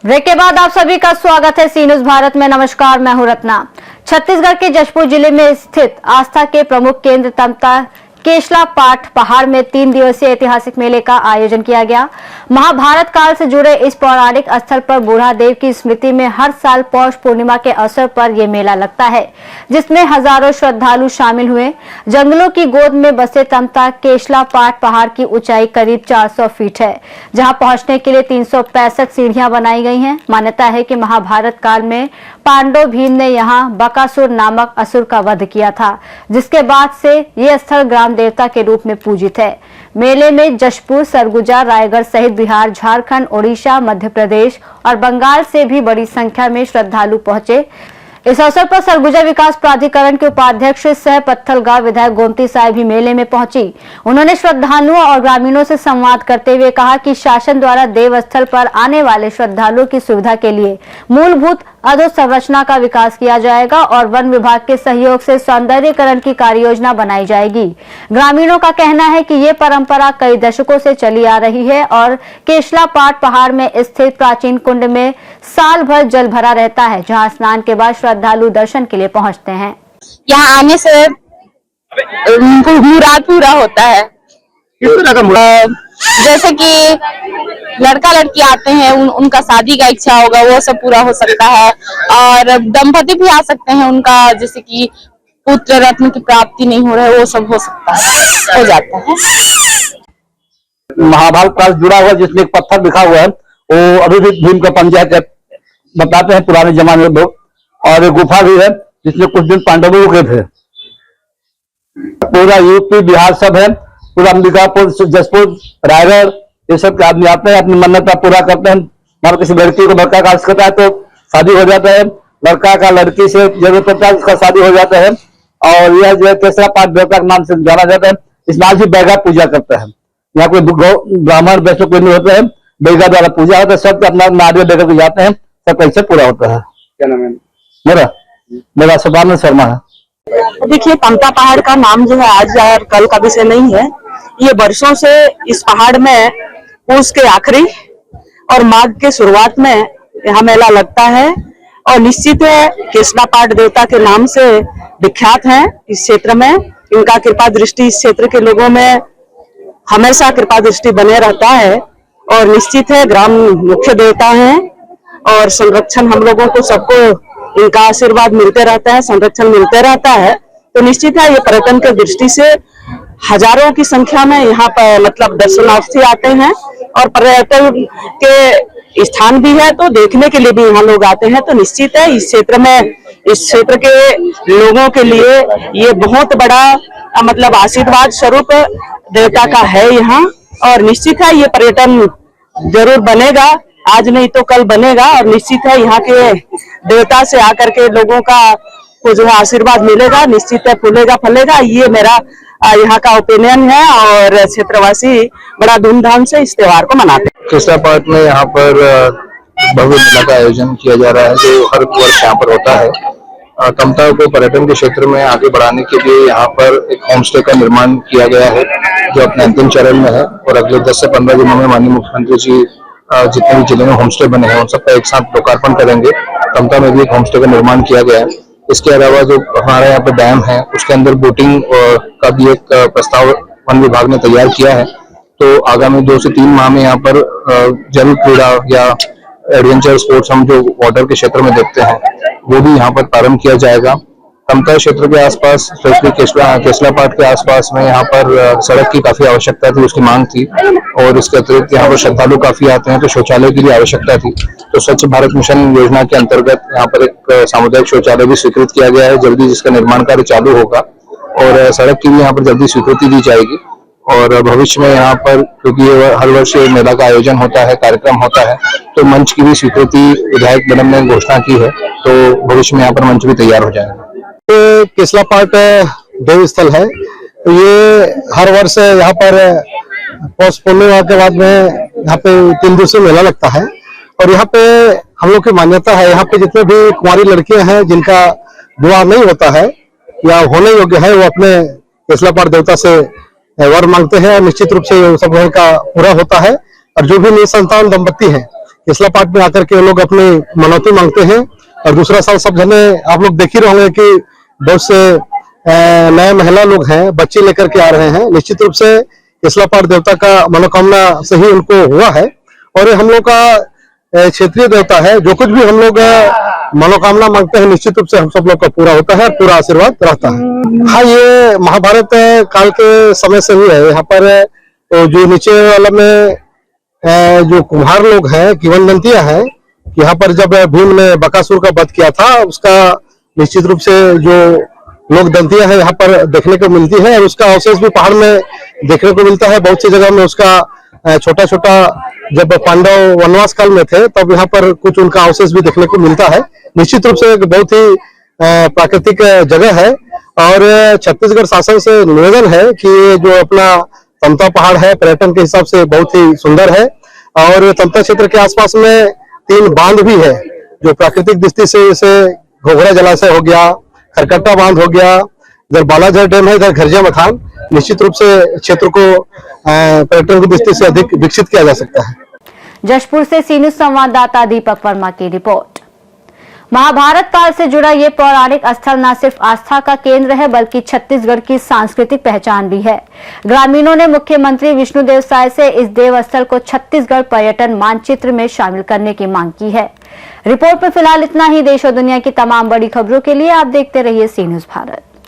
Break के बाद आप सभी का स्वागत है सी न्यूज भारत में। नमस्कार, मैं हूं रत्ना। छत्तीसगढ़ के जशपुर जिले में स्थित आस्था के प्रमुख केंद्र तमता केशला पाठ पहाड़ में 3 दिवसीय ऐतिहासिक मेले का आयोजन किया गया। महाभारत काल से जुड़े इस पौराणिक स्थल पर बूढ़ा देव की स्मृति में हर साल पौष पूर्णिमा के अवसर पर यह मेला लगता है, जिसमें हजारों श्रद्धालु शामिल हुए। जंगलों की गोद में बसे तमता केशला पाठ पहाड़ की ऊंचाई करीब 400 फीट है, जहां पहुंचने के लिए 365 सीढ़ियां बनाई गई हैं। मान्यता है कि महाभारत काल में पांडव भीम ने यहां बकासुर नामक असुर का वध किया था, जिसके बाद से यह स्थल ग्राम देवता के रूप में पूजित है। मेले में जशपुर, सरगुजा, रायगढ़ सहित बिहार, झारखंड, ओडिशा, मध्य प्रदेश और बंगाल से भी बड़ी संख्या में श्रद्धालु पहुंचे। इस अवसर पर सरगुजा विकास प्राधिकरण के उपाध्यक्ष सह पत्थलगांव विधायक गोमती साय भी मेले में पहुंची। उन्होंने श्रद्धालुओं और ग्रामीणों से संवाद करते हुए कहा कि शासन द्वारा देव स्थल पर आने वाले श्रद्धालुओं की सुविधा के लिए मूलभूत अधोसंरचना का विकास किया जाएगा और वन विभाग के सहयोग से सौंदर्यीकरण की कार्ययोजना बनाई जाएगी। ग्रामीणों का कहना है कि ये परंपरा कई दशकों से चली आ रही है और केशला पाठ पहाड़ में स्थित प्राचीन कुंड में साल भर जल भरा रहता है, जहां स्नान के बाद श्रद्धालु दर्शन के लिए पहुंचते हैं। यहाँ आने से मुराद पूरा होता है। किस तरह का मुराद? जैसे कि लड़का लड़की आते हैं, उनका शादी का इच्छा होगा वो सब पूरा हो सकता है, और दंपति भी आ सकते हैं, उनका जैसे कि पुत्र रत्न की प्राप्ति नहीं हो रहा है वो सब हो सकता है, हो जाता है। महाभारत काल जुड़ा हुआ जिसमें एक पत्थर लिखा हुआ है, वो अभी भी भीम का पंजा बताते हैं पुराने जमाने में लोग, और एक गुफा भी है जिसमें कुछ दिन पांडवों रुके थे। पूरा यूपी बिहार सब है, पूरा अंबिकापुर, जसपुर, रायगढ़, ये सब के आदमी आते हैं, अपनी मन्नत पूरा करते हैं। और किसी लड़की को लड़का का आश करता है तो शादी हो जाता है, लड़का का लड़की से जरूरत पड़ता है उसका शादी हो जाता है। और यह जो है केशला पाठ देवता के नाम से जाना जाता है। इस नाम से बैगा पूजा करता है। यहाँ कोई ब्राह्मण वैसे कोई नहीं होता है, बैगा द्वारा पूजा होता है। सब अपना नारियल लेकर के जाते हैं, सब कैसे पूरा होता है। क्या नाम है मेरा सुभानंद शर्मा है। देखिए, तमता पहाड़ का नाम जो है आज और कल का विषय नहीं है। ये वर्षों से इस पहाड़ में पूस के आखिरी और माघ के शुरुआत में यहाँ मेला लगता है, और निश्चित है केशला पाठ देवता के नाम से विख्यात है इस क्षेत्र में। इनका कृपा दृष्टि इस क्षेत्र के लोगों में हमेशा कृपा दृष्टि बने रहता है, और निश्चित है ग्राम मुख्य देवता है, और संरक्षण हम लोगों को सबको इनका आशीर्वाद मिलते रहता है, संरक्षण मिलते रहता है। तो निश्चित है ये पर्यटन के दृष्टि से हजारों की संख्या में यहाँ पर मतलब दर्शनार्थी आते हैं, और पर्यटन के स्थान भी है तो देखने के लिए भी यहाँ लोग आते हैं। तो निश्चित है इस क्षेत्र के लोगों के लिए ये बहुत बड़ा मतलब आशीर्वाद स्वरूप देवता का है यहाँ, और निश्चित है ये पर्यटन जरूर बनेगा, आज नहीं तो कल बनेगा। और निश्चित है यहाँ के देवता से आकर के लोगों का को जो है आशीर्वाद मिलेगा, निश्चित है फूलेगा फलेगा। ये मेरा यहाँ का ओपिनियन है, और क्षेत्रवासी बड़ा धूमधाम से इस त्योहार को मनाते हैं। केशला पाठ में यहाँ पर भव्य मेला का आयोजन किया जा रहा है, जो हर वर्ष यहाँ पर होता है। तमता को पर्यटन के क्षेत्र में आगे बढ़ाने के लिए यहाँ पर एक होम स्टे का निर्माण किया गया है, जो अपने अंतिम चरण में है, और अगले 10 से 15 दिनों में माननीय मुख्यमंत्री जी जितने भी जिले में होम स्टे बने हैं उन सबका एक साथ लोकार्पण करेंगे। तमता में भी एक होम स्टे का निर्माण किया गया है। इसके अलावा जो हमारे यहाँ पे डैम है उसके अंदर बोटिंग का भी एक प्रस्ताव वन विभाग ने तैयार किया है। तो आगामी 2 से 3 माह में यहाँ पर जल क्रीड़ा या एडवेंचर स्पोर्ट्स हम जो वाटर के क्षेत्र में देखते हैं वो भी यहाँ पर प्रारंभ किया जाएगा। तमता क्षेत्र के आसपास, स्पेशली केशला पाठ के आसपास में यहाँ पर सड़क की काफी आवश्यकता थी, उसकी मांग थी, और इसके अतिरिक्त यहाँ पर श्रद्धालु काफी आते हैं तो शौचालय की भी आवश्यकता थी। तो स्वच्छ भारत मिशन योजना के अंतर्गत यहाँ पर एक सामुदायिक शौचालय भी स्वीकृत किया गया है, जल्दी जिसका निर्माण कार्य चालू होगा, और सड़क की भी यहाँ पर जल्दी स्वीकृति दी जाएगी। और भविष्य में यहाँ पर क्योंकि हर वर्ष मेला का आयोजन होता है, कार्यक्रम होता है, तो मंच की भी स्वीकृति विधायक मैडम ने घोषणा की है, तो भविष्य में यहाँ पर मंच भी तैयार हो जाएगा। तो केशला पाठ देव स्थल है, तो ये हर वर्ष यहाँ पर पौष पूर्णिमा के बाद में यहाँ पे 3 दिवसीय मेला लगता है। और यहाँ पे हम लोग की मान्यता है, यहाँ पे जितने भी कुंवारी लड़कियां हैं जिनका विवाह नहीं होता है या होने योग्य है, वो अपने केशला पाठ देवता से वर मांगते हैं और निश्चित रूप से सब लोगों का पूरा होता है। और जो भी निसंतान दंपत्ति हैं केसला पाठ में आकर के लोग अपनी मनौती मांगते हैं। और दूसरा साल सब जने आप लोग देख ही रहे होंगे कि बहुत से नए महिला लोग हैं, बच्चे लेकर के आ रहे हैं। निश्चित रूप से केसला पाठ देवता का मनोकामना से ही उनको हुआ है और ये हम लोग का क्षेत्रीय देवता है। जो कुछ भी हम लोग मनोकामना मांगते हैं निश्चित रूप से हम सब लोग का पूरा होता है, पूरा आशीर्वाद रहता है। हाँ, ये महाभारत काल के समय से ही है। यहाँ पर तो जो नीचे वाला में जो कुम्हार लोग हैं, किंवदंतियां हैं, यहाँ पर जब भीम ने बकासुर का वध किया था उसका निश्चित रूप से जो लोक दंतियां हैं यहाँ पर देखने को मिलती है और उसका अवशेष भी पहाड़ में देखने को मिलता है। बहुत सी जगह में उसका छोटा छोटा जब पांडव वनवास काल में थे तब यहाँ पर कुछ उनका अवशेष भी देखने को मिलता है। निश्चित रूप से एक बहुत ही प्राकृतिक जगह है और छत्तीसगढ़ शासन से निवेदन है कि जो अपना तमता पहाड़ है पर्यटन के हिसाब से बहुत ही सुंदर है और तमता क्षेत्र के आसपास में 3 बांध भी है जो प्राकृतिक दृष्टि से, जैसे घोघरा जलाशय हो गया, खरकट्टा बांध हो गया, इधर बालाझर डैम है, इधर घरजिया मथान। निश्चित रूप से क्षेत्र को पर्यटन की दृष्टि से अधिक विकसित किया जा सकता है। जशपुर से सी न्यूज संवाददाता दीपक वर्मा की रिपोर्ट। महाभारत काल से जुड़ा ये पौराणिक स्थल न सिर्फ आस्था का केंद्र है बल्कि छत्तीसगढ़ की सांस्कृतिक पहचान भी है। ग्रामीणों ने मुख्यमंत्री विष्णुदेव साय से इस देव स्थल को छत्तीसगढ़ पर्यटन मानचित्र में शामिल करने की मांग की है। रिपोर्ट में फिलहाल इतना ही। देश और दुनिया की तमाम बड़ी खबरों के लिए आप देखते रहिए सी न्यूज भारत।